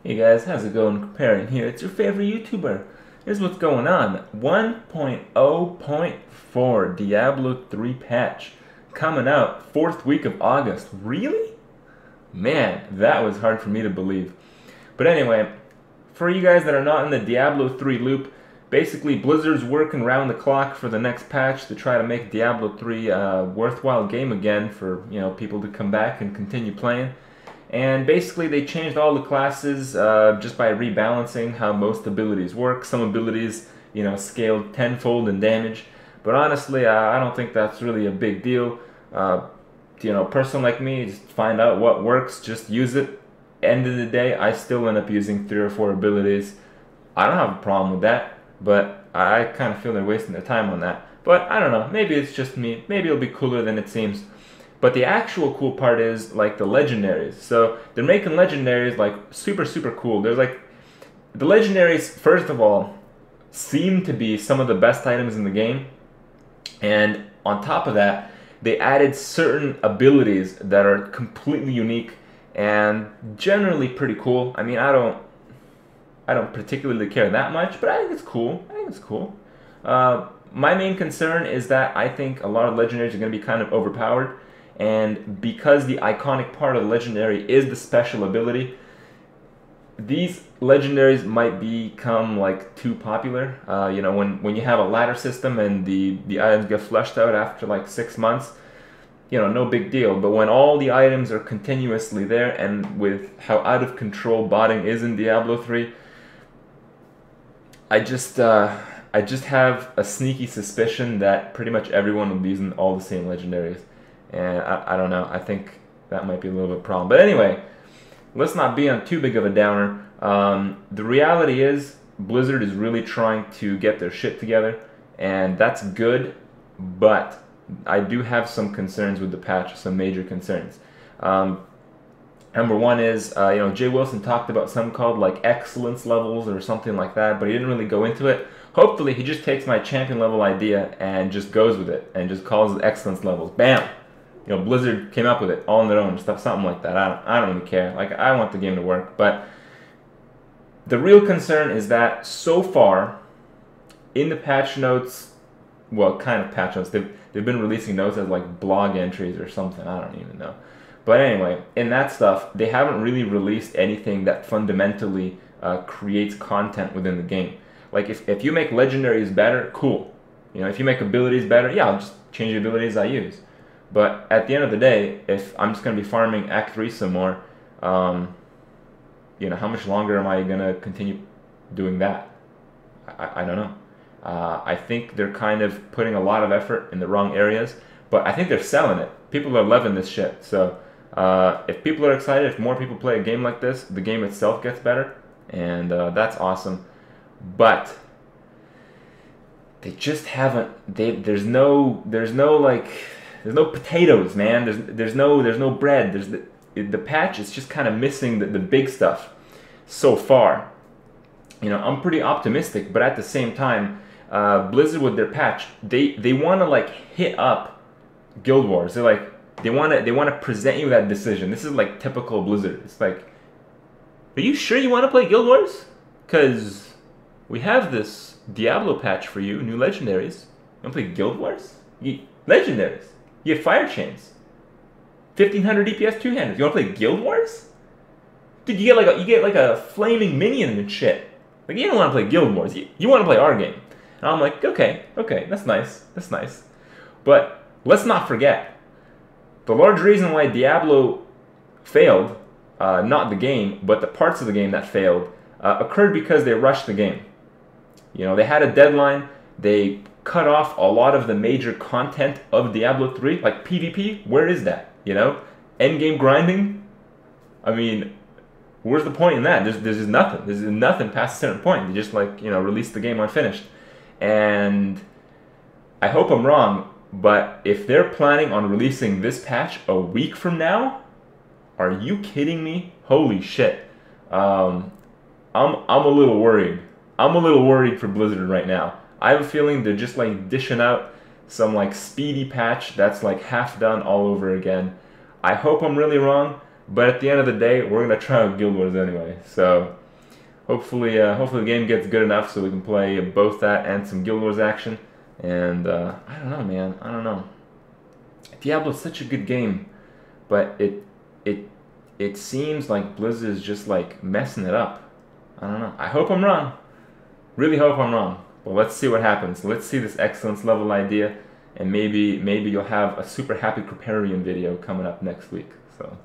Hey guys, how's it going? Comparing here. It's your favorite YouTuber. Here's what's going on. 1.0.4 Diablo 3 patch coming out 4th week of August. Really? Man, that was hard for me to believe. But anyway, for you guys that are not in the Diablo 3 loop, basically Blizzard's working round the clock for the next patch to try to make Diablo 3 a worthwhile game again for people to come back and continue playing. And basically they changed all the classes just by rebalancing how most abilities work. Some abilities, scaled tenfold in damage. But honestly, I don't think that's really a big deal. Person like me, just find out what works, just use it. End of the day, I still end up using 3 or 4 abilities. I don't have a problem with that, but I kind of feel they're wasting their time on that. But I don't know, maybe it's just me. Maybe it'll be cooler than it seems. But the actual cool part is like the Legendaries. So they're making Legendaries like super cool. There's like the Legendaries, first of all, seem to be some of the best items in the game. And on top of that, they added certain abilities that are completely unique and generally pretty cool. I mean, I don't particularly care that much, but I think it's cool. My main concern is that I think a lot of Legendaries are going to be kind of overpowered. And because the iconic part of the Legendary is the special ability, these Legendaries might become like too popular. When you have a ladder system and the items get fleshed out after like 6 months, no big deal. But when all the items are continuously there, and with how out of control botting is in Diablo 3, I just have a sneaky suspicion that pretty much everyone will be using all the same Legendaries. And I don't know, I think that might be a little bit of a problem. But anyway, let's not be on too big of a downer. The reality is, Blizzard is really trying to get their shit together, and that's good, but I do have some concerns with the patch, some major concerns. Number one is, Jay Wilson talked about something called like excellence levels or something like that, but he didn't really go into it. Hopefully he just takes my champion level idea and just goes with it and just calls it excellence levels. Bam! Blizzard came up with it all on their own, something like that. I don't really care. Like, I want the game to work, but the real concern is that so far in the patch notes, well, kind of patch notes, they've been releasing notes as like blog entries or something. I don't even know. But anyway, in that stuff, they haven't really released anything that fundamentally creates content within the game. Like, if you make legendaries better, cool. If you make abilities better, yeah, I'll just change the abilities I use. But at the end of the day, if I'm just going to be farming Act 3 some more, how much longer am I going to continue doing that? I don't know. I think they're kind of putting a lot of effort in the wrong areas, but I think they're selling it. People are loving this shit. So if people are excited, if more people play a game like this, the game itself gets better, and that's awesome. But they just haven't. There's no potatoes, man. There's no bread. The patch is just kind of missing the big stuff so far. I'm pretty optimistic, but at the same time, Blizzard with their patch, they want to like hit up Guild Wars. They want to present you that decision. This is like typical Blizzard. It's like, are you sure you want to play Guild Wars? Because we have this Diablo patch for you, new legendaries. You want to play Guild Wars? Legendaries. You have fire chains, 1500 DPS two-handers. You want to play Guild Wars? Dude, you get like a flaming minion and shit. Like, you don't want to play Guild Wars. You want to play our game. And I'm like, okay, that's nice. But let's not forget, the large reason why Diablo failed, not the game, but the parts of the game that failed, occurred because they rushed the game. They had a deadline. They cut off a lot of the major content of Diablo 3, like PvP. Where is that? Endgame grinding. I mean, where's the point in that? There's just nothing. There's nothing past a certain point. They just release the game unfinished. And I hope I'm wrong, but if they're planning on releasing this patch a week from now, are you kidding me? Holy shit. I'm a little worried. I'm a little worried for Blizzard right now. I have a feeling they're just like dishing out some like speedy patch that's like half done all over again. I hope I'm really wrong, But at the end of the day, we're gonna try out Guild Wars anyway. So hopefully the game gets good enough so we can play both that and some Guild Wars action. And I don't know, man. I don't know. Diablo's such a good game, but it seems like Blizzard is just like messing it up. I don't know. I hope I'm wrong. Really hope I'm wrong. But let's see what happens. Let's see this excellence level idea, and maybe you'll have a super happy Kripparrian video coming up next week. So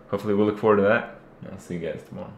hopefully we'll look forward to that. I'll see you guys tomorrow.